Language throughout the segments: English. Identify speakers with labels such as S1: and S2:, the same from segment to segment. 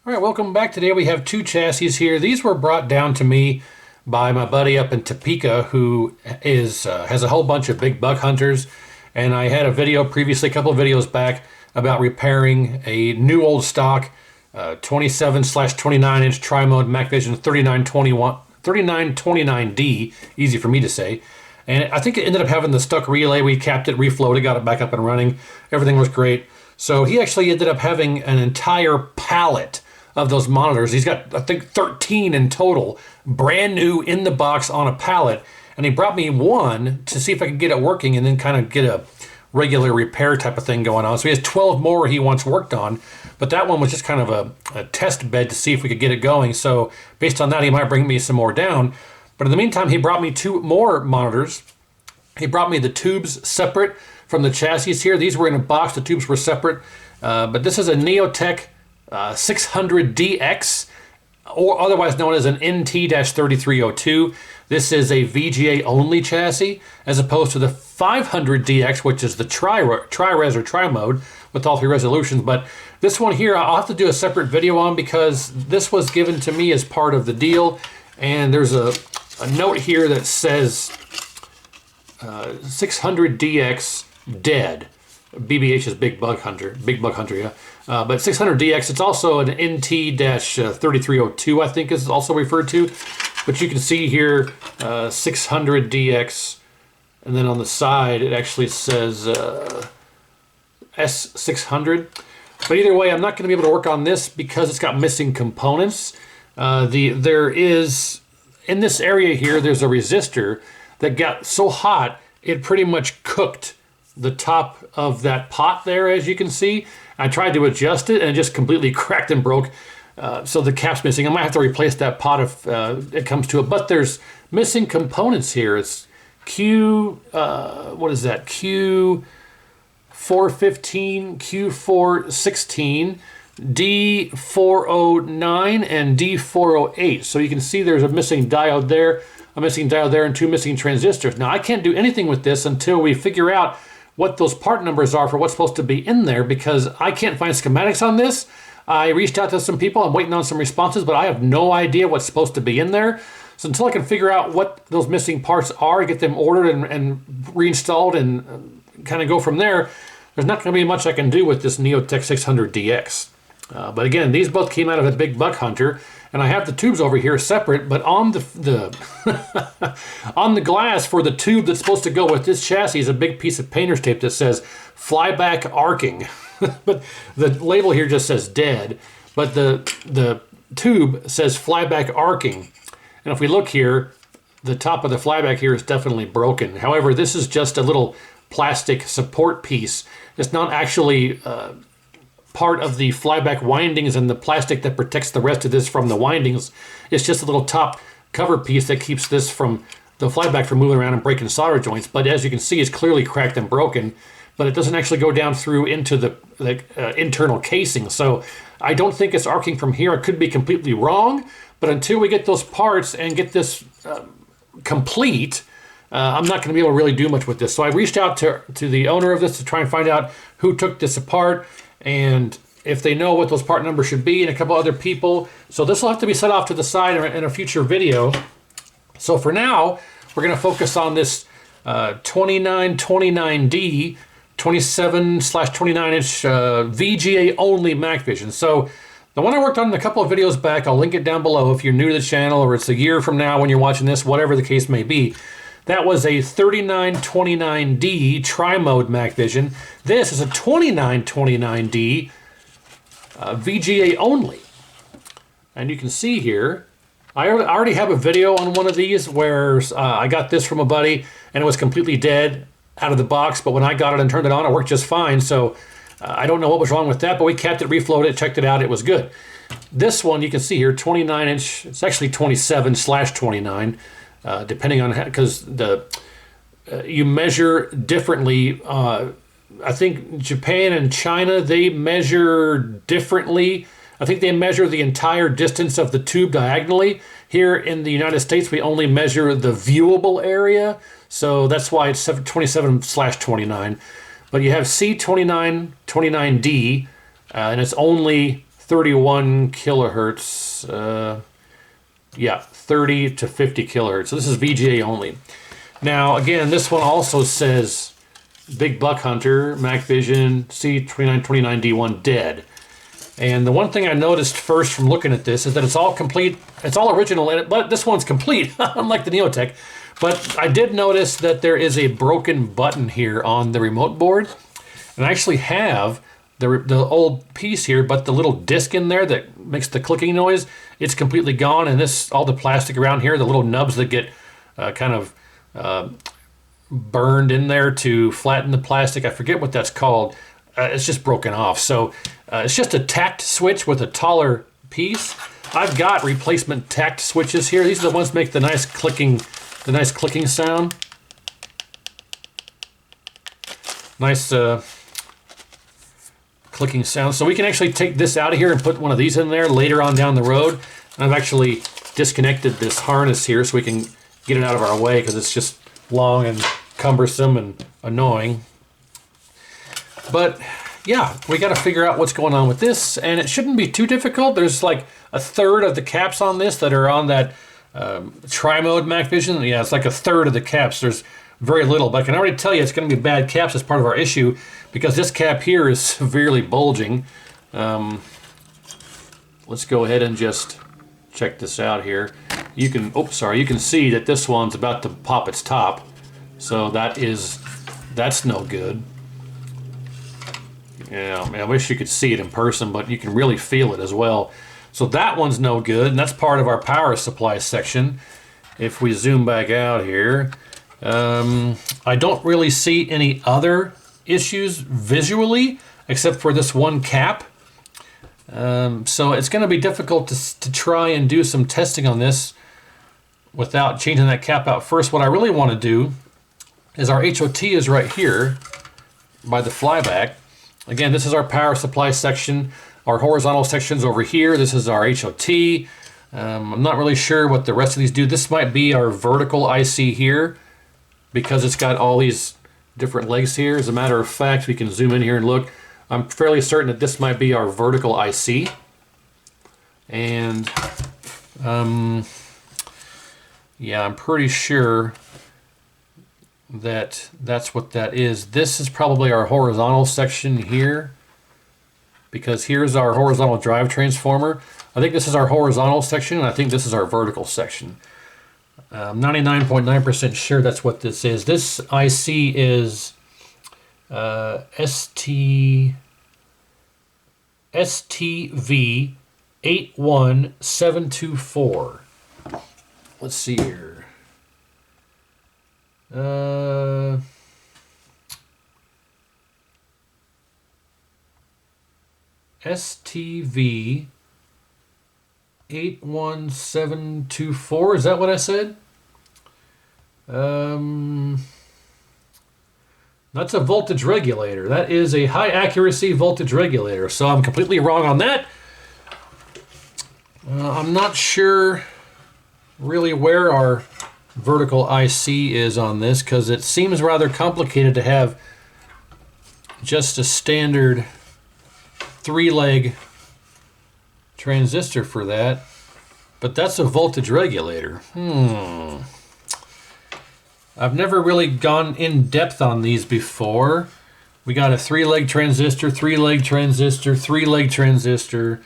S1: All right, welcome back. Today we have two chassis here. These were brought down to me by my buddy up in Topeka who has a whole bunch of big buck hunters. And I had a video previously, a couple of videos back, about repairing a new old stock 27/29-inch tri-mode Makvision 3929D, easy for me to say. And I think it ended up having the stuck relay. We capped it, reflowed it, got it back up and running. Everything was great. So he actually ended up having an entire pallet of those monitors. He's got, I think, 13 in total, brand new in the box on a pallet. And he brought me one to see if I could get it working and then kind of get a regular repair type of thing going on. So he has 12 more he wants worked on, but that one was just kind of a test bed to see if we could get it going. So based on that, he might bring me some more down. But in the meantime, he brought me two more monitors. He brought me the tubes separate from the chassis here. These were in a box, the tubes were separate. But this is a Neotech 600DX, or otherwise known as an NT-3302. This is a VGA only chassis, as opposed to the 500DX, which is the tri-res or tri-mode with all three resolutions. But this one here, I'll have to do a separate video on because this was given to me as part of the deal. And there's a note here that says 600DX dead. BBH is Big Buck Hunter, yeah. But 600DX, it's also an NT-3302, I think is also referred to. But you can see here 600DX, and then on the side it actually says S600. But either way, I'm not going to be able to work on this because it's got missing components. There is, in this area here, there's a resistor that got so hot it pretty much cooked the top of that pot there, as you can see. I tried to adjust it and it just completely cracked and broke. So the cap's missing. I might have to replace that pot if it comes to it. But there's missing components here. It's what is that? Q415, Q416, D409, and D408. So you can see there's a missing diode there, and two missing transistors. Now I can't do anything with this until we figure out what those part numbers are for what's supposed to be in there, because I can't find schematics on this. I reached out to some people, I'm waiting on some responses, but I have no idea what's supposed to be in there. So until I can figure out what those missing parts are, get them ordered and reinstalled and kind of go from there, there's not going to be much I can do with this Neotech 600DX. But again, these both came out of a Big Buck Hunter, and I have the tubes over here separate, but on the on the glass for the tube that's supposed to go with this chassis is a big piece of painter's tape that says flyback arcing. But the label here just says dead, but the tube says flyback arcing. And if we look here, the top of the flyback here is definitely broken. However, this is just a little plastic support piece. It's not actually part of the flyback windings and the plastic that protects the rest of this from the windings. It's just a little top cover piece that keeps this from the flyback from moving around and breaking solder joints. But as you can see, it's clearly cracked and broken, but it doesn't actually go down through into the internal casing. So I don't think it's arcing from here. I could be completely wrong, but until we get those parts and get this complete, I'm not going to be able to really do much with this. So I reached out to the owner of this to try and find out who took this apart and if they know what those part numbers should be, and a couple other people. So this will have to be set off to the side in a future video. So for now, we're going to focus on this 2929D 27/29-inch VGA only Makvision. So the one I worked on a couple of videos back, I'll link it down below if you're new to the channel or it's a year from now when you're watching this, whatever the case may be. That was a 3929D tri-mode Makvision. This is a 2929D VGA only. And you can see here, I already have a video on one of these where I got this from a buddy and it was completely dead out of the box, but when I got it and turned it on, it worked just fine. So I don't know what was wrong with that, but we capped it, reflowed it, checked it out, it was good. This one you can see here, 29-inch, it's actually 27/29, depending on how, because you measure differently. I think Japan and China, they measure differently. I think they measure the entire distance of the tube diagonally. Here in the United States, we only measure the viewable area. So that's why it's 27/29. But you have C2929D, and it's only 31 kilohertz. Yeah, 30 to 50 kilohertz. So this is VGA only. Now, again, this one also says Big Buck Hunter, Makvision, C2929D1 dead. And the one thing I noticed first from looking at this is that it's all complete. It's all original in it, but this one's complete, unlike the Neotech. But I did notice that there is a broken button here on the remote board. And I actually have the old piece here, but the little disc in there that makes the clicking noise, it's completely gone. And this, all the plastic around here, the little nubs that get kind of burned in there to flatten the plastic, I forget what that's called. It's just broken off. So it's just a tact switch with a taller piece. I've got replacement tact switches here. These are the ones that make the nice clicking sound. Nice clicking sound. So we can actually take this out of here and put one of these in there later on down the road. I've actually disconnected this harness here so we can get it out of our way because it's just long and cumbersome and annoying. But yeah, we got to figure out what's going on with this, and it shouldn't be too difficult. There's like a third of the caps on this that are on that tri-mode Makvision. Yeah, it's like a third of the caps. There's very little, but I can already tell you it's going to be bad caps as part of our issue because this cap here is severely bulging. Let's go ahead and just check this out here. You can, you can see that this one's about to pop its top. So that's no good. Yeah, I mean, I wish you could see it in person, but you can really feel it as well. So that one's no good, and that's part of our power supply section. If we zoom back out here, I don't really see any other issues visually, except for this one cap. So it's going to be difficult to try and do some testing on this without changing that cap out first. What I really want to do is our HOT is right here by the flyback. Again, this is our power supply section. Our horizontal section's over here. This is our HOT. I'm not really sure what the rest of these do. This might be our vertical IC here because it's got all these different legs here. As a matter of fact, we can zoom in here and look. I'm fairly certain that this might be our vertical IC. And yeah, I'm pretty sure that that's what that is. This is probably our horizontal section here because here's our horizontal drive transformer. I think this is our horizontal section and I think this is our vertical section. I'm 99.9% sure that's what this is. This IC is STV81724. Let's see here. STV 81724, is that what I said? That's a voltage regulator. That is a high accuracy voltage regulator. So I'm completely wrong on that. I'm not sure really where our vertical IC is on this because it seems rather complicated to have just a standard 3-leg transistor for that, but that's a voltage regulator. I've never really gone in depth on these before. We got a 3-leg transistor, 3-leg transistor, 3-leg transistor.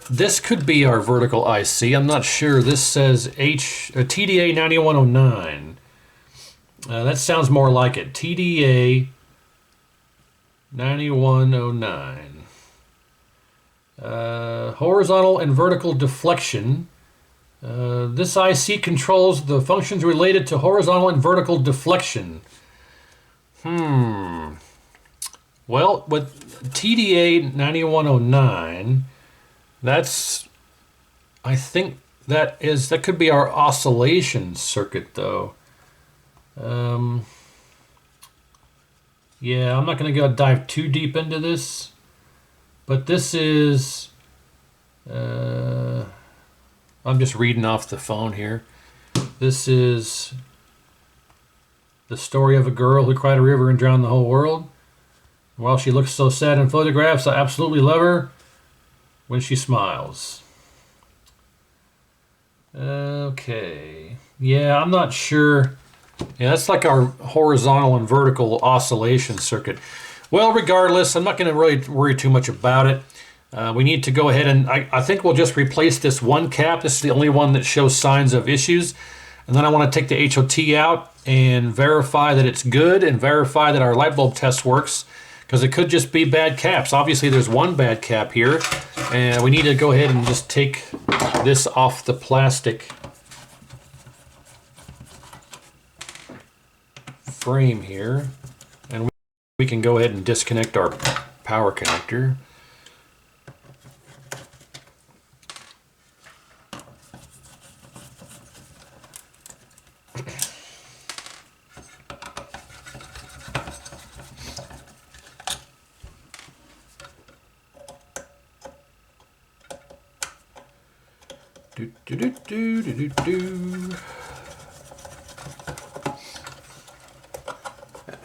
S1: This could be our vertical IC. I'm not sure. This says TDA 9109. That sounds more like it. TDA 9109. Horizontal and vertical deflection. This IC controls the functions related to horizontal and vertical deflection. Well, with TDA 9109, that's, I think that could be our oscillation circuit though. Yeah, I'm not going to go dive too deep into this, but this is, I'm just reading off the phone here. This is the story of a girl who cried a river and drowned the whole world. While she looks so sad in photographs, I absolutely love her. when she smiles. Okay. Yeah, I'm not sure. Yeah, that's like our horizontal and vertical oscillation circuit. Well, regardless, I'm not going to really worry too much about it. We need to go ahead and I think we'll just replace this one cap. This is the only one that shows signs of issues. And then I want to take the HOT out and verify that it's good and verify that our light bulb test works, because it could just be bad caps. Obviously, there's one bad cap here, and we need to go ahead and just take this off the plastic frame here, and we can go ahead and disconnect our power connector.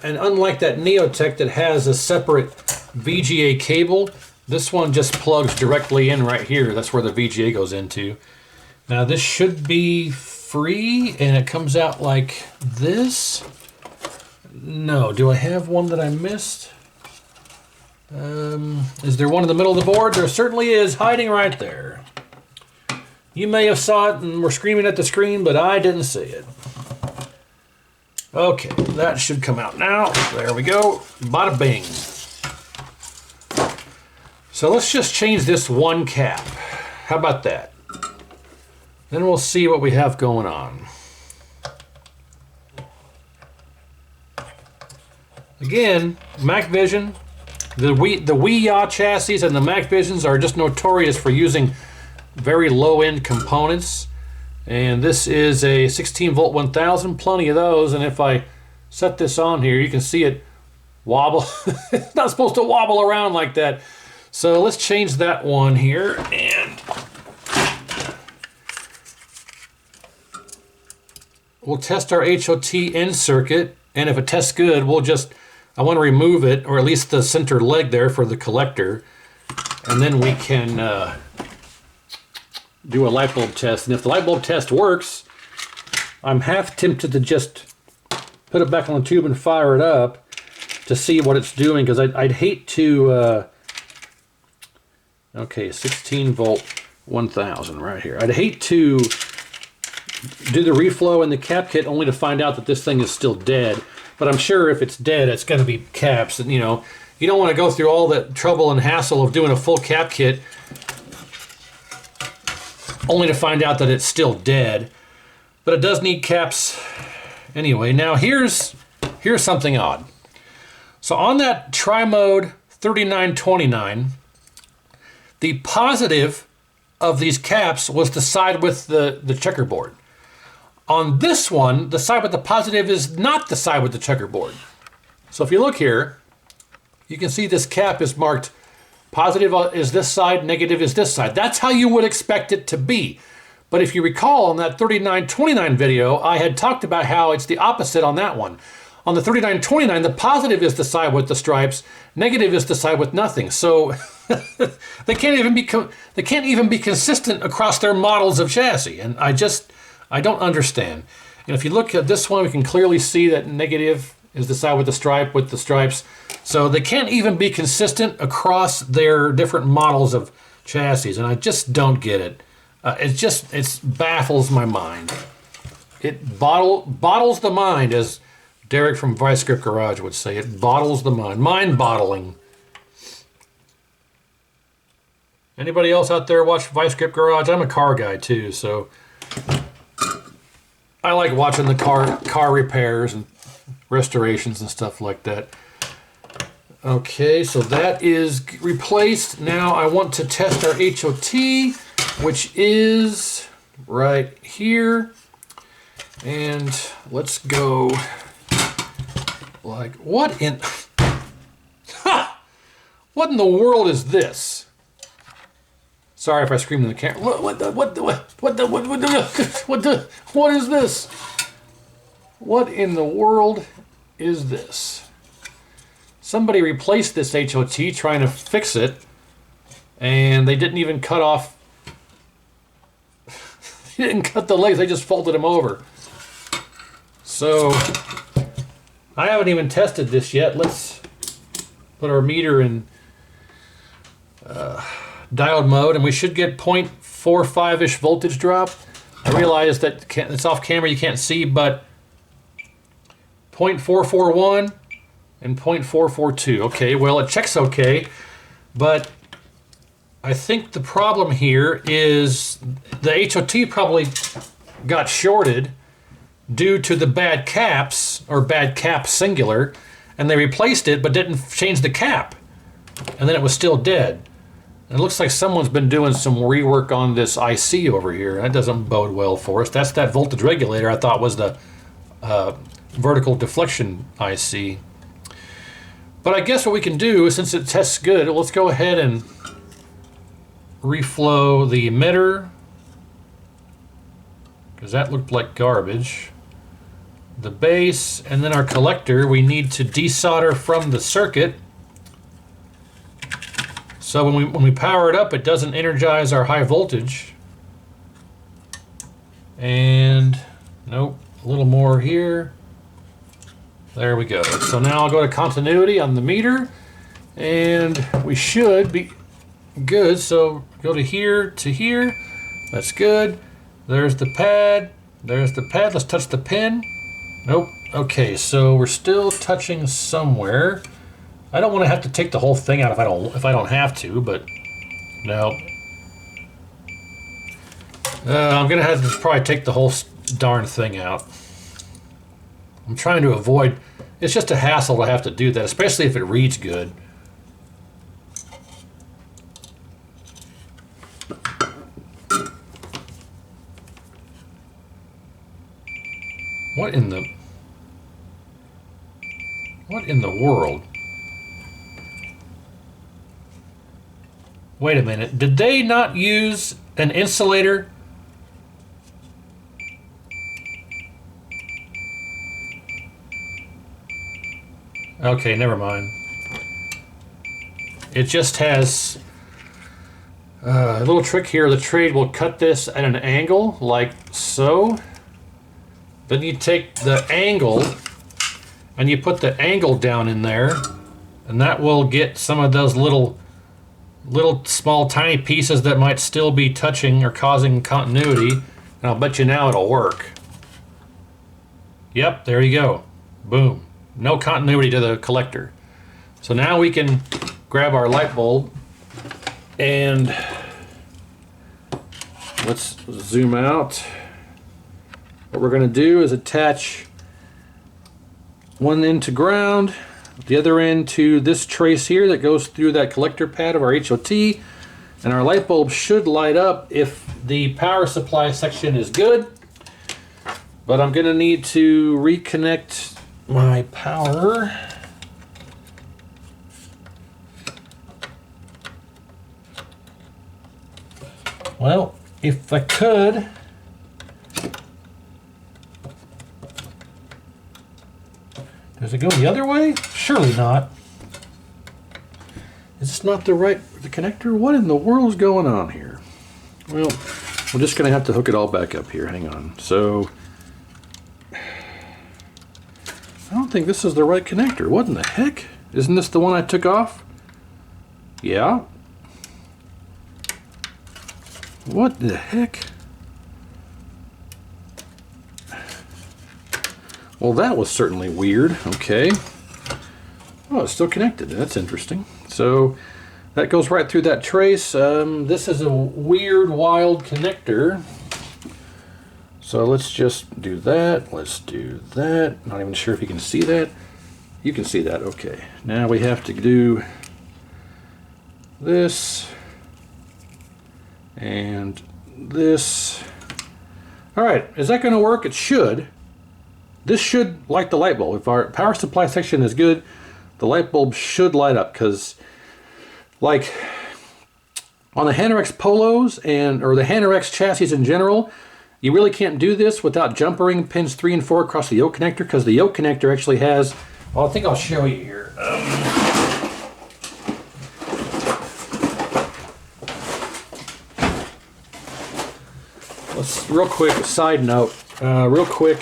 S1: And unlike that Neotech that has a separate VGA cable, this one just plugs directly in right here. That's where the VGA goes into. Now this should be free, and it comes out like this. No, do I have one that I missed? Is there one in the middle of the board? There certainly is, hiding right there. You may have saw it and were screaming at the screen, but I didn't see it. Okay, that should come out now. There we go. Bada bing. So let's just change this one cap. How about that? Then we'll see what we have going on. Again, Makvision, the Wei-Ya chassis and the Makvisions are just notorious for using very low-end components. And this is a 16 volt 1000, plenty of those. And if I set this on here, you can see it wobble. It's not supposed to wobble around like that. So let's change that one here, and we'll test our HOT end circuit. And if it tests good, we'll just, I want to remove it, or at least the center leg there for the collector. And then we can do a light bulb test. And if the light bulb test works, I'm half tempted to just put it back on the tube and fire it up to see what it's doing, because I'd hate to okay, 16 volt 1000 right here. I'd hate to do the reflow in the cap kit only to find out that this thing is still dead. But I'm sure if it's dead, it's going to be caps. And you know, you don't want to go through all that trouble and hassle of doing a full cap kit only to find out that it's still dead. But it does need caps anyway. Now here's something odd. So on that tri-mode 3929, the positive of these caps was the side with the checkerboard. On this one, the side with the positive is not the side with the checkerboard. So if you look here, you can see this cap is marked positive is this side, negative is this side. That's how you would expect it to be. But if you recall, on that 3929 video, I had talked about how it's the opposite on that one. On the 3929, the positive is the side with the stripes, negative is the side with nothing. So they can't even be consistent across their models of chassis. And I don't understand. And if you look at this one, we can clearly see that negative is the side with the stripe with the stripes. So they can't even be consistent across their different models of chassis, and I just don't get it. It baffles my mind. It bottles the mind, as Derek from Vice Grip Garage would say. It bottles the mind. Mind-bottling. Anybody else out there watch Vice Grip Garage? I'm a car guy too, so I like watching the car repairs and restorations and stuff like that. Okay, so that is replaced. Now I want to test our HOT, which is right here. And let's go like, what in the world is this? Sorry if I screamed in the camera. What is this? What in the world is this? Somebody replaced this HOT trying to fix it, and they didn't even cut off. They didn't cut the legs, they just folded them over. So I haven't even tested this yet. Let's put our meter in diode mode, and we should get 0.45-ish voltage drop. I realize that it's off camera, you can't see, but 0.441 and 0.442. Okay, well, it checks okay, but I think the problem here is the HOT probably got shorted due to the bad caps, or bad cap singular, and they replaced it but didn't change the cap, and then it was still dead. It looks like someone's been doing some rework on this IC over here. That doesn't bode well for us. That's that voltage regulator I thought was the vertical deflection IC. But I guess what we can do, since it tests good, let's go ahead and reflow the emitter, because that looked like garbage. The base, and then our collector, we need to desolder from the circuit. So when we power it up, it doesn't energize our high voltage. And nope, a little more here. There we go. So now I'll go to continuity on the meter, and we should be good. So go to here. That's good. There's the pad. There's the pad. Let's touch the pin. Nope. Okay, so we're still touching somewhere. I don't want to have to take the whole thing out if I don't have to, but no. I'm gonna have to probably take the whole darn thing out. I'm trying to avoid. It's just a hassle to have to do that, especially if it reads good. What in the world? Wait a minute, did they not use an insulator? Okay, never mind. It just has a little trick here. The trade will cut this at an angle, like so. Then you take the angle and you put the angle down in there, and that will get some of those little small tiny pieces that might still be touching or causing continuity, and I'll bet you now it'll work. Yep, there you go. Boom. No continuity to the collector. So now we can grab our light bulb, and let's zoom out. What we're going to do is attach one end to ground, the other end to this trace here that goes through that collector pad of our HOT, and our light bulb should light up if the power supply section is good. But I'm going to need to reconnect my power. Well, if I could, does it go the other way? Surely not. Is this not the connector? What in the world is going on here? Well, we're just going to have to hook it all back up here. Hang on. So, I don't think this is the right connector. What in the heck? Isn't this the one I took off? Yeah. What the heck? Well, that was certainly weird. Okay. Oh, it's still connected. That's interesting. So that goes right through that trace. This is a weird, wild connector. So let's just do that. Let's do that. Not even sure if you can see that. You can see that. Okay. Now we have to do this and this. All right. Is that going to work? It should. This should light the light bulb. If our power supply section is good, the light bulb should light up, because like on the Hanorex Polos or the Hanorex chassis in general, you really can't do this without jumpering pins 3 and 4 across the yoke connector, because the yoke connector actually has, well, I think I'll show you here. let's real quick, side note, real quick,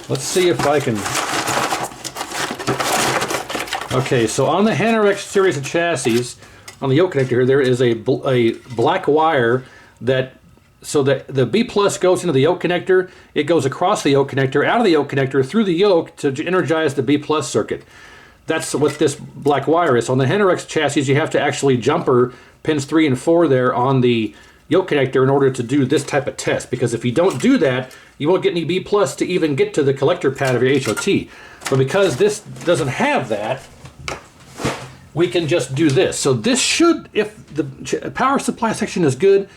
S1: let's see if I can. Okay, so on the Hanorex series of chassis, on the yoke connector here, there is a black wire that, so that the B plus goes into the yoke connector, it goes across the yoke connector, out of the yoke connector, through the yoke to energize the B plus circuit. That's what this black wire is. On the Hanorex chassis, you have to actually jumper pins 3 and 4 there on the yoke connector in order to do this type of test, because if you don't do that, you won't get any B plus to even get to the collector pad of your HOT. But because this doesn't have that, we can just do this. So this should, if the power supply section is good,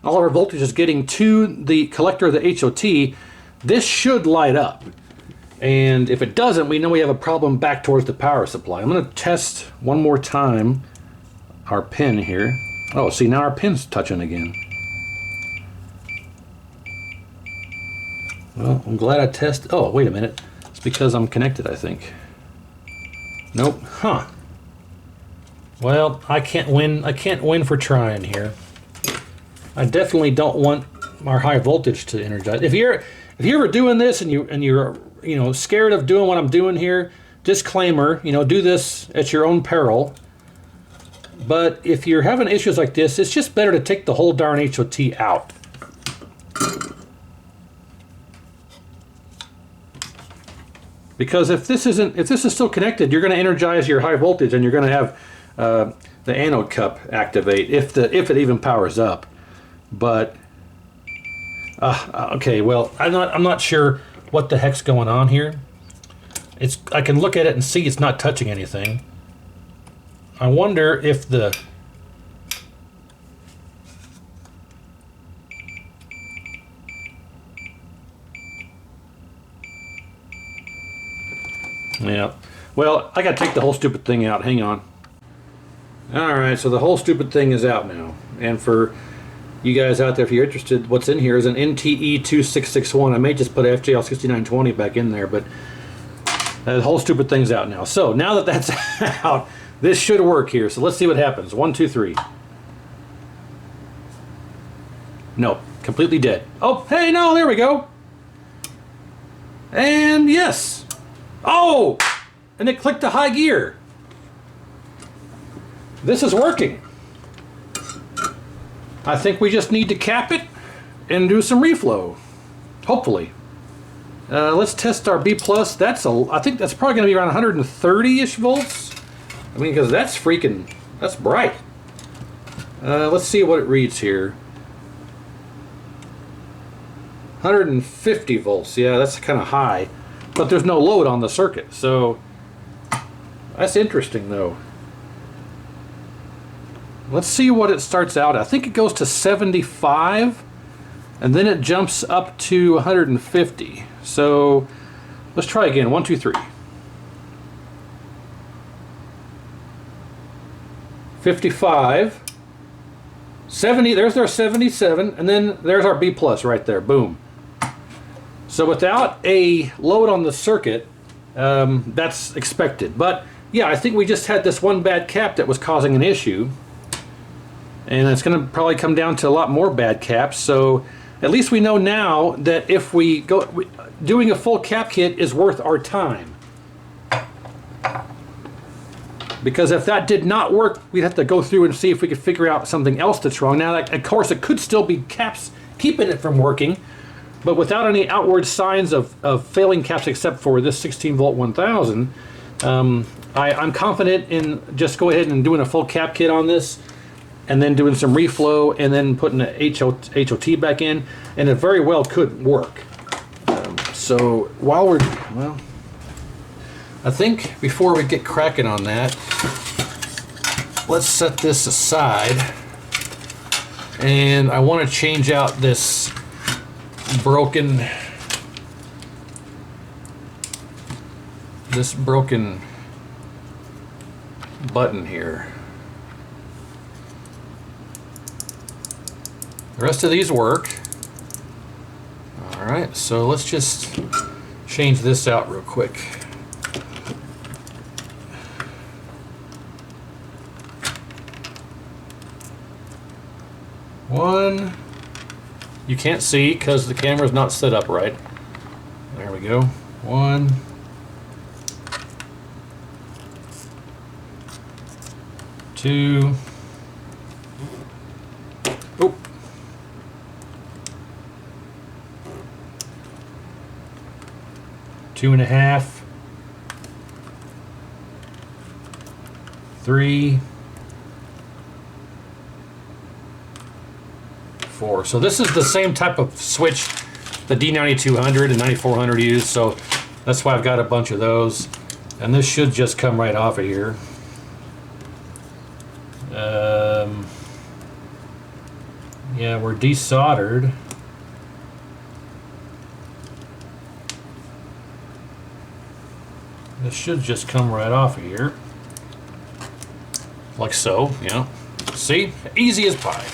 S1: all of our voltage is getting to the collector of the HOT, this should light up. And if it doesn't, we know we have a problem back towards the power supply. I'm going to test one more time our pin here. Oh, see, now our pin's touching again. Well, I'm glad I tested. Oh, wait a minute. It's because I'm connected, I think. Nope. Huh. Well, I can't win. I can't win for trying here. I definitely don't want our high voltage to energize. If you're ever doing this and you're scared of doing what I'm doing here, disclaimer, do this at your own peril. But if you're having issues like this, it's just better to take the whole darn HOT out. Because if this is still connected, you're going to energize your high voltage and you're going to have the anode cup activate if it even powers up. But okay, well, I'm not sure what the heck's going on here. I can look at it and see it's not touching anything. I wonder if the yeah. Well, I gotta take the whole stupid thing out. Hang on. Alright, so the whole stupid thing is out now. And for you guys out there, if you're interested, what's in here is an NTE2661. I may just put FJL 6920 back in there, but the whole stupid thing's out now. So now that that's out, this should work here. So let's see what happens. 1, 2, 3. No, completely dead. Oh, hey, no, there we go. And yes. Oh, and it clicked to high gear. This is working. I think we just need to cap it and do some reflow, hopefully. Let's test our B plus. I think that's probably going to be around 130-ish volts. I mean, because that's bright. Let's see what it reads here. 150 volts. Yeah, that's kind of high, but there's no load on the circuit, so that's interesting though. Let's see what it starts out at. I think it goes to 75 and then it jumps up to 150. So let's try again. 1, 2, 3. 55. 70. There's our 77, and then there's our B plus right there. Boom. So without a load on the circuit, that's expected. But yeah, I think we just had this one bad cap that was causing an issue. And it's going to probably come down to a lot more bad caps. So at least we know now that if we go, doing a full cap kit is worth our time. Because if that did not work, we'd have to go through and see if we could figure out something else that's wrong. Now, of course, it could still be caps keeping it from working, but without any outward signs of failing caps except for this 16 volt 1000, I'm confident in just go ahead and doing a full cap kit on this, and then doing some reflow, and then putting the HOT back in, and it very well could work. So while I think before we get cracking on that, let's set this aside, and I want to change out this broken button here. The rest of these work. Alright, so let's just change this out real quick. One, You can't see because the camera's not set up right. There we go. 1, 2. Oh. 2.5. 3. 4. So this is the same type of switch the D9200 and 9400 use, so that's why I've got a bunch of those. And this should just come right off of here. Yeah, we're desoldered. This should just come right off of here. Like so, you know. See? Easy as pie.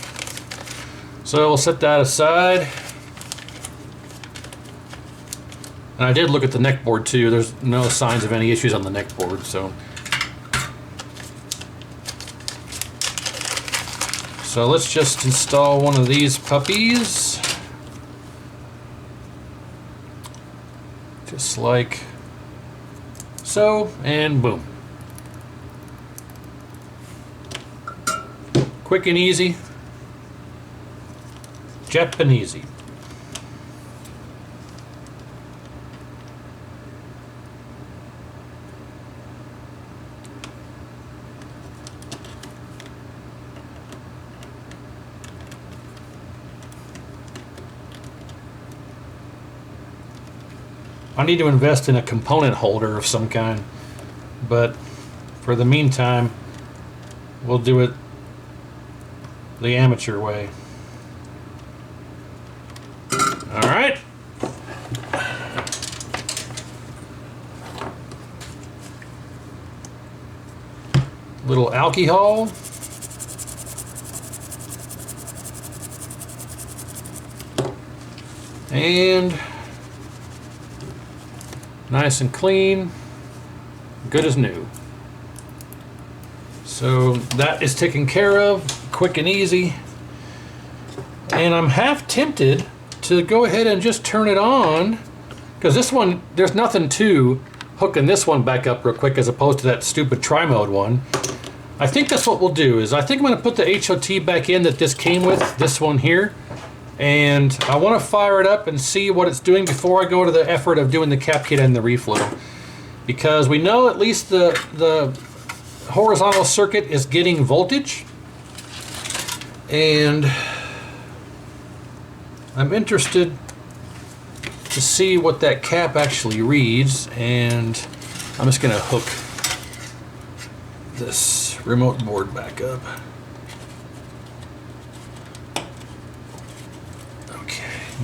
S1: So we'll set that aside. And I did look at the neck board too. There's no signs of any issues on the neck board, so. So let's just install one of these puppies. Just like so, and boom. Quick and easy. Japanesey. I need to invest in a component holder of some kind, but for the meantime, we'll do it the amateur way. All right. Little alcohol. And nice and clean, good as new. So that is taken care of, quick and easy. And I'm half tempted to go ahead and just turn it on, because this one, there's nothing to hooking this one back up real quick as opposed to that stupid tri-mode one. I think that's what we'll do, is I think I'm going to put the HOT back in that this came with, this one here. And I want to fire it up and see what it's doing before I go to the effort of doing the cap kit and the reflow. Because we know at least the horizontal circuit is getting voltage. And I'm interested to see what that cap actually reads. And I'm just going to hook this remote board back up.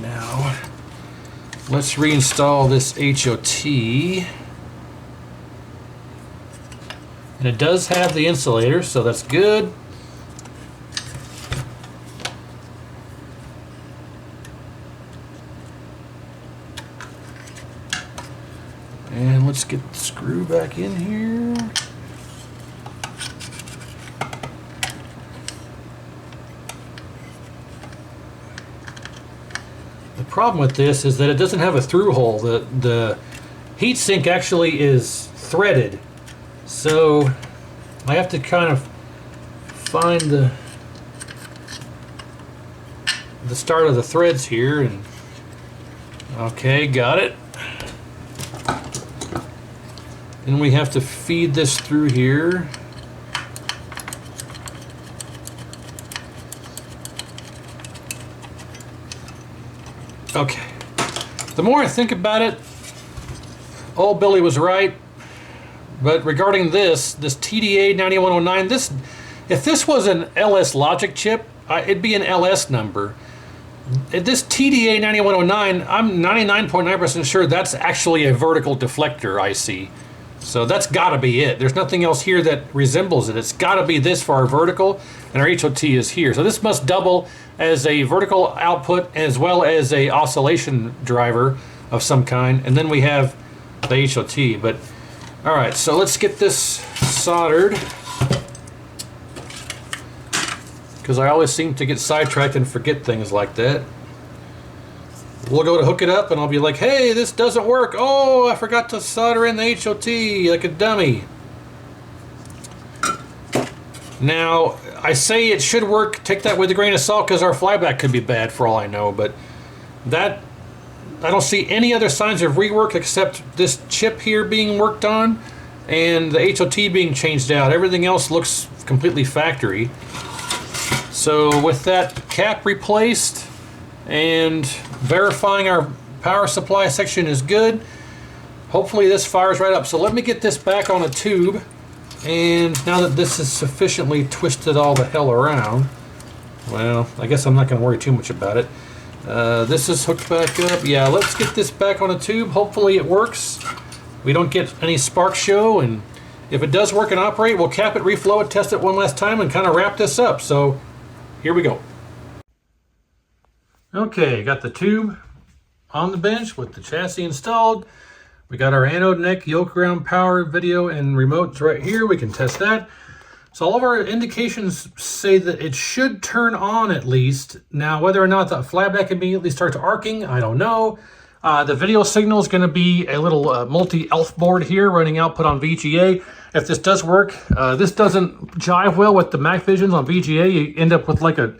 S1: Now, let's reinstall this HOT. And it does have the insulator, so that's good. And let's get the screw back in here. The problem with this is that it doesn't have a through hole. The heatsink actually is threaded, so I have to kind of find the start of the threads here. And okay, got it. Then we have to feed this through here. Okay, the more I think about it, old Billy was right. But regarding this TDA 9109, if this was an LS logic chip, it'd be an LS number. This TDA 9109, I'm 99.9% sure that's actually a vertical deflector IC. So that's got to be it. There's nothing else here that resembles it. It's got to be this for our vertical, and our HOT is here. So this must double as a vertical output as well as a oscillation driver of some kind. And then we have the HOT. But all right, so let's get this soldered, because I always seem to get sidetracked and forget things like that. we'll go to hook it up and I'll be like, hey, this doesn't work. Oh, I forgot to solder in the HOT like a dummy. Now, I say it should work. Take that with a grain of salt because our flyback could be bad for all I know. But that, I don't see any other signs of rework except this chip here being worked on and the HOT being changed out. Everything else looks completely factory. So with that cap replaced and verifying our power supply section is good, hopefully this fires right up. So let me get this back on a tube. And now that this is sufficiently twisted all the hell around, well, I guess I'm not going to worry too much about it. This is hooked back up. Yeah, let's get this back on a tube. Hopefully it works. We don't get any spark show, and if it does work and operate, we'll cap it, reflow it, test it one last time, and kind of wrap this up. So here we go. Okay, got the tube on the bench with the chassis installed. We got our anode neck, yoke ground power, video, and remotes right here. We can test that. So all of our indications say that it should turn on at least. Now, whether or not the flyback immediately starts arcing, I don't know. The video signal is going to be a little multi-ELF board here running output on VGA. If this does work, this doesn't jive well with the Makvisions on VGA. You end up with like a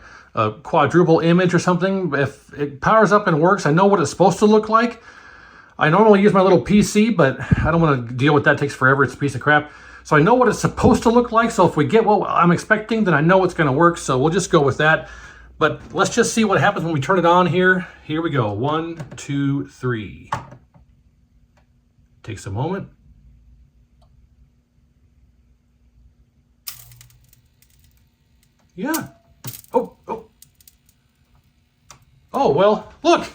S1: quadruple image or something. If it powers up and works, I know what it's supposed to look like. I normally use my little PC, but I don't want to deal with that. It takes forever. It's a piece of crap. So I know what it's supposed to look like. So if we get what I'm expecting, then I know it's going to work. So we'll just go with that. But let's just see what happens when we turn it on here. Here we go. 1, 2, 3. Takes a moment. Yeah. Oh. Oh, well, look.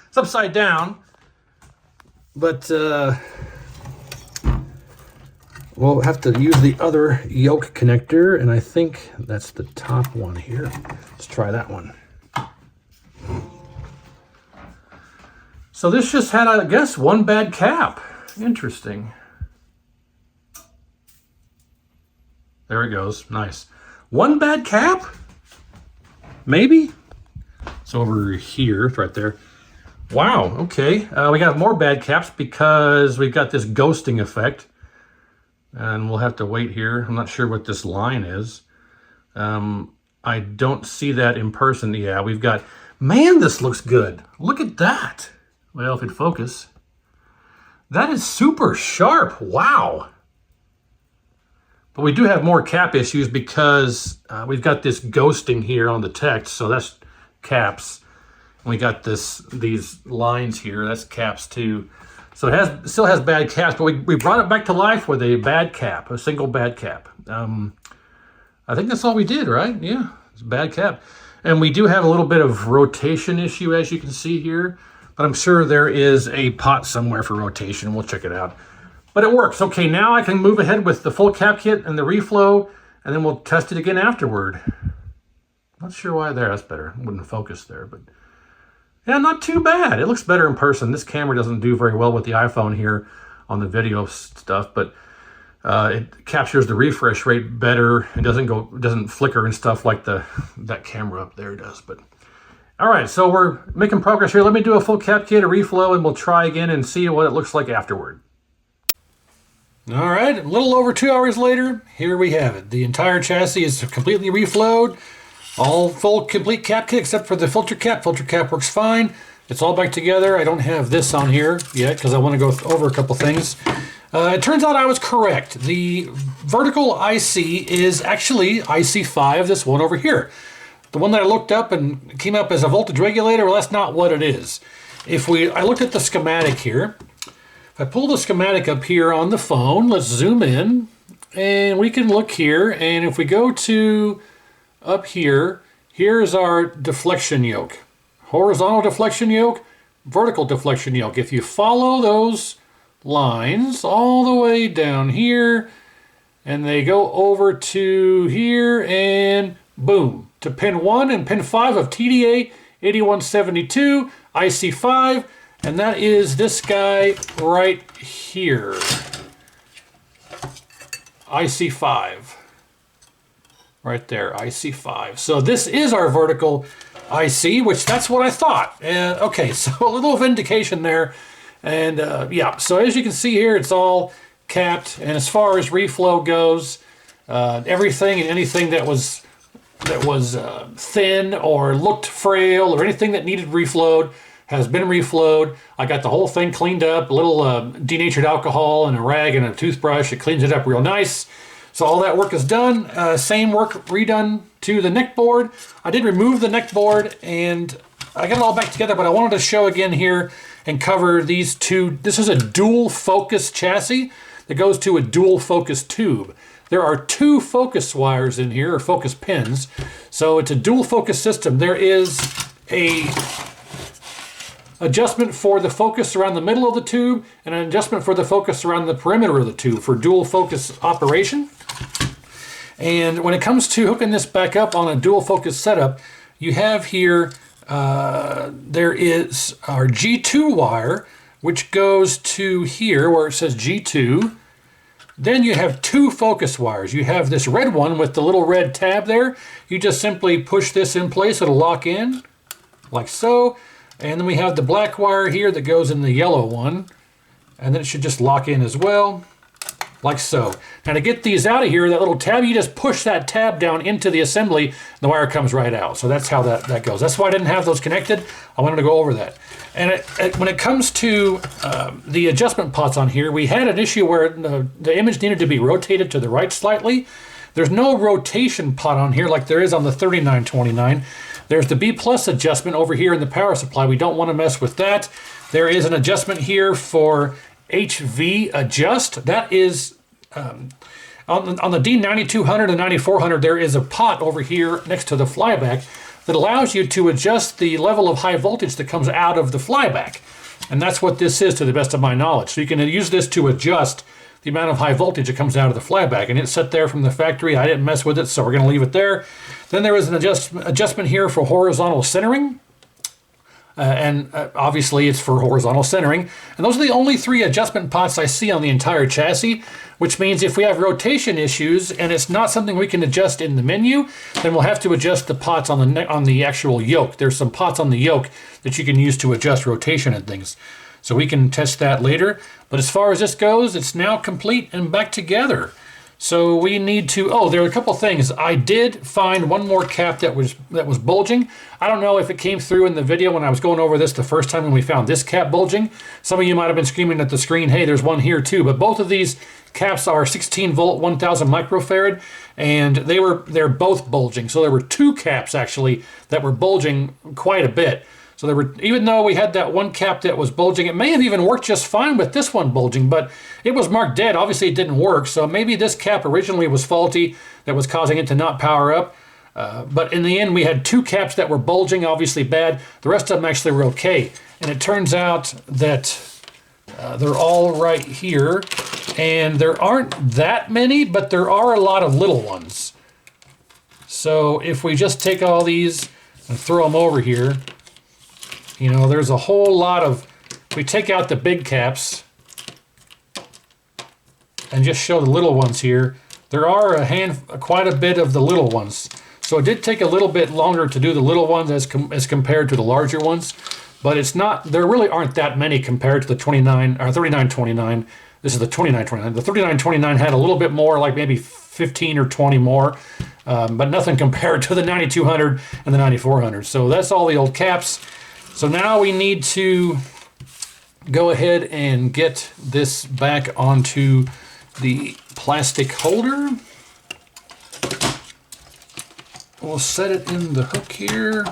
S1: It's upside down, but we'll have to use the other yoke connector, and I think that's the top one here. Let's try that one. So this just had, I guess, one bad cap. Interesting. There it goes. Nice. One bad cap? Maybe? It's over here. It's right there. Wow. Okay. We got more bad caps because we've got this ghosting effect. And we'll have to wait here. I'm not sure what this line is. I don't see that in person. Yeah, we've got... Man, this looks good. Look at that. Well, if it'd focus. That is super sharp. Wow. But we do have more cap issues because we've got this ghosting here on the text. So that's caps. And we got these lines here. That's caps too. So it still has bad caps, but we brought it back to life with a bad cap, a single bad cap. I think that's all we did, right? Yeah, it's a bad cap. And we do have a little bit of rotation issue, as you can see here. But I'm sure there is a pot somewhere for rotation. We'll check it out. But it works. Okay, now I can move ahead with the full cap kit and the reflow, and then we'll test it again afterward. Not sure why there. That's better. Wouldn't focus there, but yeah, not too bad. It looks better in person. This camera doesn't do very well with the iPhone here on the video stuff, but it captures the refresh rate better. It doesn't flicker and stuff like that camera up there does. But all right, so we're making progress here. Let me do a full cap kit, a reflow, and we'll try again and see what it looks like afterward. All right, a little over 2 hours later, here we have it. The entire chassis is completely reflowed. All full complete cap kit except for the filter cap. Filter cap works fine. It's all back together. I don't have this on here yet because I want to go over a couple things. It turns out I was correct. The vertical IC is actually IC5, this one over here. The one that I looked up and came up as a voltage regulator, well, that's not what it is. I looked at the schematic here. If I pull the schematic up here on the phone, let's zoom in, and we can look here, and if we go to up here, here's our deflection yoke. Horizontal deflection yoke, vertical deflection yoke. If you follow those lines all the way down here, and they go over to here, and boom, to pin 1 and pin 5 of TDA 8172, IC5, and that is this guy right here, IC5. right there, IC5. So this is our vertical IC, which that's what I thought. Okay, so a little vindication there. And yeah, so as you can see here, it's all capped. And as far as reflow goes, everything and anything that was thin or looked frail or anything that needed reflowed has been reflowed. I got the whole thing cleaned up, a little denatured alcohol and a rag and a toothbrush. It cleans it up real nice. So all that work is done. Same work redone to the neck board. I did remove the neck board and I got it all back together, but I wanted to show again here and cover these two. This is a dual focus chassis that goes to a dual focus tube. There are two focus wires in here, or focus pins. So it's a dual focus system. There is a adjustment for the focus around the middle of the tube and an adjustment for the focus around the perimeter of the tube for dual focus operation. And when it comes to hooking this back up on a dual focus setup, you have here, there is our G2 wire, which goes to here where it says G2. Then you have two focus wires. You have this red one with the little red tab there. You just simply push this in place, it'll lock in, like so. And then we have the black wire here that goes in the yellow one. And then it should just lock in as well, like so. Now to get these out of here, that little tab, you just push that tab down into the assembly, and the wire comes right out. So that's how that goes. That's why I didn't have those connected. I wanted to go over that. And when it comes to the adjustment pots on here, we had an issue where the image needed to be rotated to the right slightly. There's no rotation pot on here like there is on the 3929. There's the B plus adjustment over here in the power supply. We don't want to mess with that. There is an adjustment here for HV adjust. That is on the D9200 and 9400, there is a pot over here next to the flyback that allows you to adjust the level of high voltage that comes out of the flyback. And that's what this is to the best of my knowledge. So you can use this to adjust the amount of high voltage that comes out of the flyback. And it's set there from the factory. I didn't mess with it, so we're going to leave it there. Then there is an adjustment here for horizontal centering. Obviously it's for horizontal centering. And those are the only three adjustment pots I see on the entire chassis, which means if we have rotation issues and it's not something we can adjust in the menu, then we'll have to adjust the pots on the actual yoke. There's some pots on the yoke that you can use to adjust rotation and things. So we can test that later. But as far as this goes, it's now complete and back together. So we need to, there are a couple things. I did find one more cap that was bulging. I don't know if it came through in the video when I was going over this the first time when we found this cap bulging. Some of you might have been screaming at the screen, hey, there's one here too. But both of these caps are 16 volt, 1000 microfarad, and they're both bulging. So there were two caps actually that were bulging quite a bit. So there were, even though we had that one cap that was bulging, it may have even worked just fine with this one bulging, but it was marked dead. Obviously it didn't work. So maybe this cap originally was faulty that was causing it to not power up. But in the end, we had two caps that were bulging, obviously bad. The rest of them actually were okay. And it turns out that they're all right here. And there aren't that many, but there are a lot of little ones. So if we just take all these and throw them over here, you know, there's a whole lot of, we take out the big caps and just show the little ones here. There are quite a bit of the little ones. So it did take a little bit longer to do the little ones as compared to the larger ones, but it's not, there really aren't that many compared to the 3929. This is the 2929. The 3929 had a little bit more, like maybe 15 or 20 more, but nothing compared to the 9200 and the 9400. So that's all the old caps. So now we need to go ahead and get this back onto the plastic holder. We'll set it in the hook here.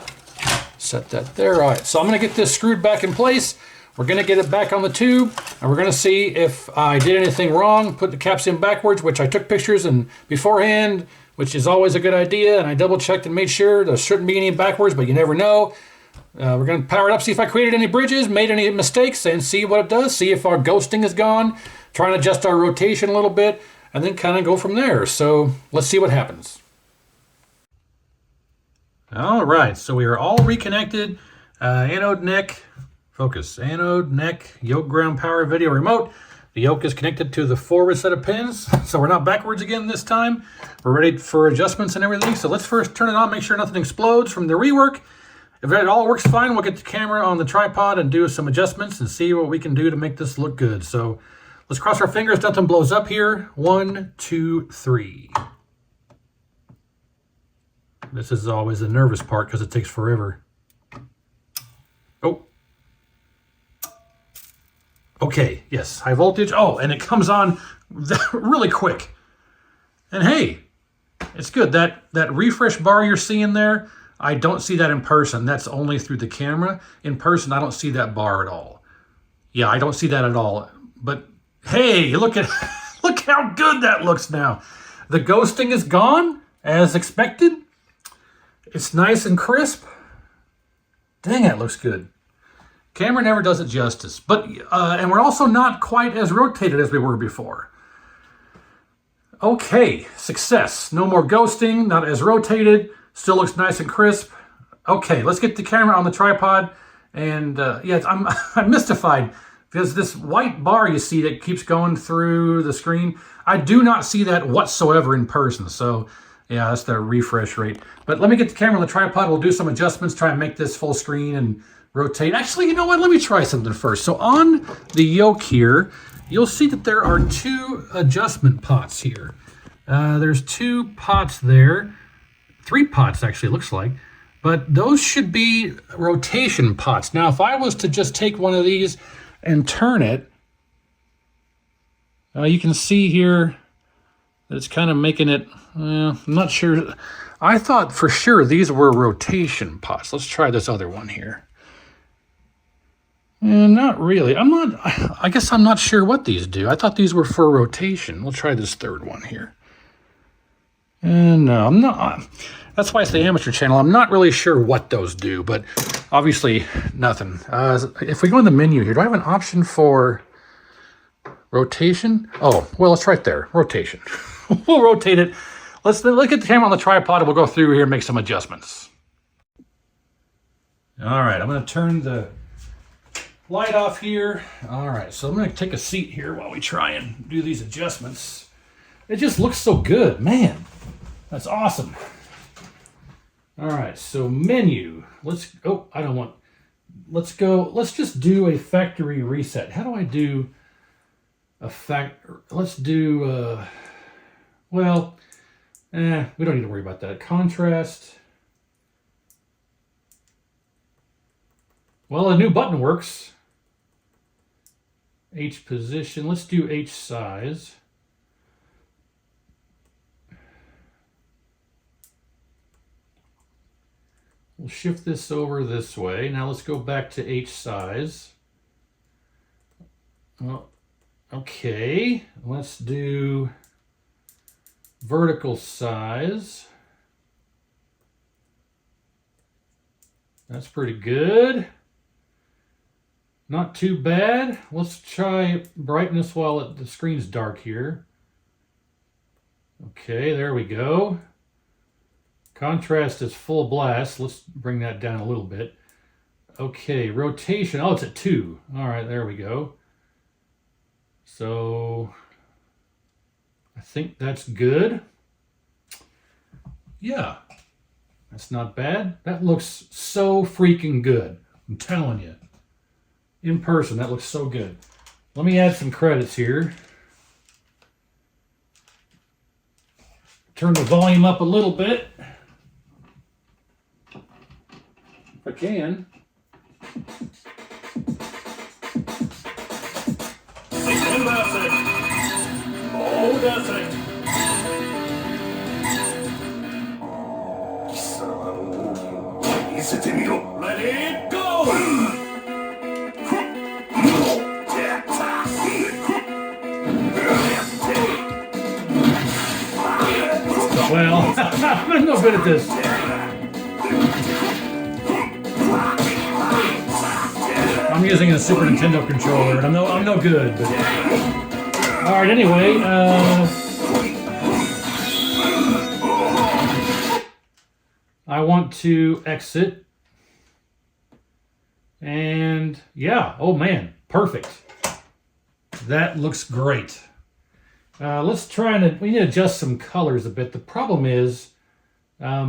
S1: Set that there. All right, so I'm going to get this screwed back in place. We're going to get it back on the tube, and we're going to see if I did anything wrong. Put the caps in backwards, which I took pictures and beforehand, which is always a good idea, and I double-checked and made sure there shouldn't be any backwards, but you never know. We're going to power it up, see if I created any bridges, made any mistakes, and see what it does. See if our ghosting is gone. Try and adjust our rotation a little bit, and then kind of go from there. So let's see what happens. All right, so we are all reconnected. Anode neck, focus. Anode neck, yoke ground power video remote. The yoke is connected to the forward set of pins, so we're not backwards again this time. We're ready for adjustments and everything. So let's first turn it on, make sure nothing explodes from the rework. If it all works fine, we'll get the camera on the tripod and do some adjustments and see what we can do to make this look good. So let's cross our fingers, nothing blows up here. 1, 2, 3. This is always the nervous part because it takes forever. Oh. Okay, yes, high voltage. Oh, and it comes on really quick. And hey, it's good. That refresh bar you're seeing there, I don't see that in person. That's only through the camera. In person, I don't see that bar at all. Yeah, I don't see that at all. But hey, look how good that looks now. The ghosting is gone, as expected. It's nice and crisp. Dang, it looks good. Camera never does it justice. But and we're also not quite as rotated as we were before. Okay, success. No more ghosting, not as rotated. Still looks nice and crisp. Okay, let's get the camera on the tripod. And yeah, I'm mystified because this white bar you see that keeps going through the screen, I do not see that whatsoever in person. So yeah, that's the refresh rate. But let me get the camera on the tripod. We'll do some adjustments, try and make this full screen and rotate. Actually, you know what? Let me try something first. So on the yoke here, you'll see that there are 2 adjustment pots here. There's 2 pots there. 3 pots, actually, it looks like. But those should be rotation pots. Now, if I was to just take one of these and turn it, you can see here that it's kind of making it, I'm not sure. I thought for sure these were rotation pots. Let's try this other one here. Not really. I guess I'm not sure what these do. I thought these were for rotation. We'll try this third one here. And no, I'm not. That's why it's the amateur channel. I'm not really sure what those do, but obviously nothing. If we go in the menu here, do I have an option for rotation? Oh, well, it's right there. Rotation. We'll rotate it. Let's look at the camera on the tripod and we'll go through here and make some adjustments. All right, I'm going to turn the light off here. All right, so I'm going to take a seat here while we try and do these adjustments. It just looks so good, man. That's awesome. All right, so menu. Let's just do a factory reset. How do I do a let's do, we don't need to worry about that. Contrast. Well, a new button works. H position, let's do H size. We'll shift this over this way. Now let's go back to H size. Well, okay, let's do vertical size. That's pretty good. Not too bad. Let's try brightness while the screen's dark here. Okay, there we go. Contrast is full blast. Let's bring that down a little bit. Okay, rotation. Oh, it's at 2. All right, there we go. So I think that's good. Yeah, that's not bad. That looks so freaking good. I'm telling you. In person, that looks so good. Let me add some credits here. Turn the volume up a little bit. If I can.
S2: Let it go!
S1: Well, I'm no good at this. I'm using a Super Nintendo controller, and I'm no good. But all right, anyway, I want to exit, and yeah, oh man, perfect. That looks great. Let's try and we need to adjust some colors a bit. The problem is I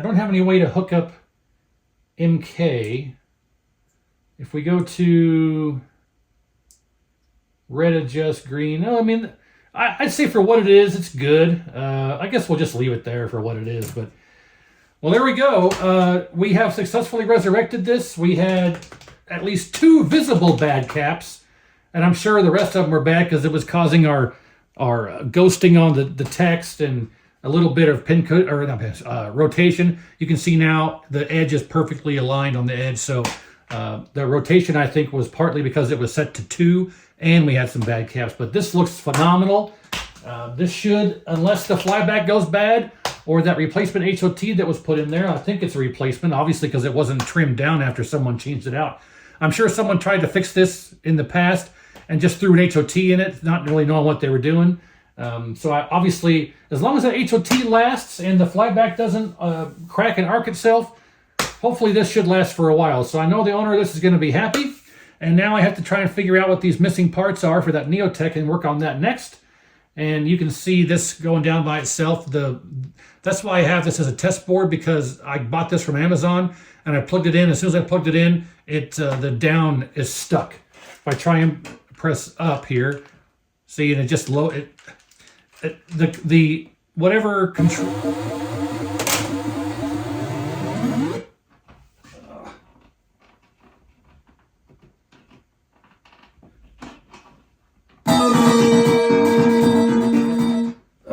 S1: don't have any way to hook up MK. If we go to red adjust green, no, I mean, I'd say for what it is, it's good. I guess we'll just leave it there for what it is. But well, there we go. We have successfully resurrected this. We had at least 2 visible bad caps, and I'm sure the rest of them were bad because it was causing our ghosting on the text and a little bit of pin code or not, rotation. You can see now the edge is perfectly aligned on the edge. So the rotation, I think, was partly because it was set to 2 and we had some bad caps. But this looks phenomenal. This should, unless the flyback goes bad or that replacement HOT that was put in there, I think it's a replacement, obviously, because it wasn't trimmed down after someone changed it out. I'm sure someone tried to fix this in the past and just threw an HOT in it, not really knowing what they were doing. So obviously, as long as that HOT lasts and the flyback doesn't crack and arc itself, hopefully this should last for a while. So I know the owner of this is going to be happy. And now I have to try and figure out what these missing parts are for that Neotech and work on that next. And you can see this going down by itself. That's why I have this as a test board, because I bought this from Amazon and I plugged it in. As soon as I plugged it in, the down is stuck. If I try and press up here, see, and it just the whatever control.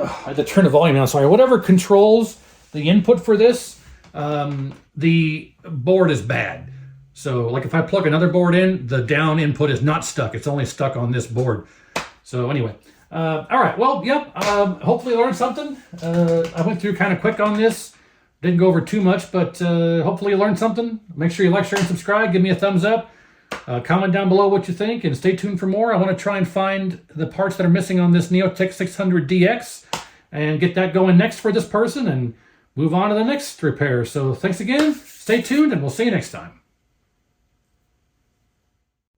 S1: I had to turn the volume down. Sorry. Whatever controls the input for this, the board is bad. So, like if I plug another board in, the down input is not stuck. It's only stuck on this board. So anyway, all right. Well, yep. Hopefully, you learned something. I went through kind of quick on this. Didn't go over too much, but hopefully you learned something. Make sure you like, share, and subscribe. Give me a thumbs up. Comment down below what you think, and stay tuned for more. I want to try and find the parts that are missing on this Neotech 600DX and get that going next for this person and move on to the next repair. So thanks again. Stay tuned, and we'll see you next time.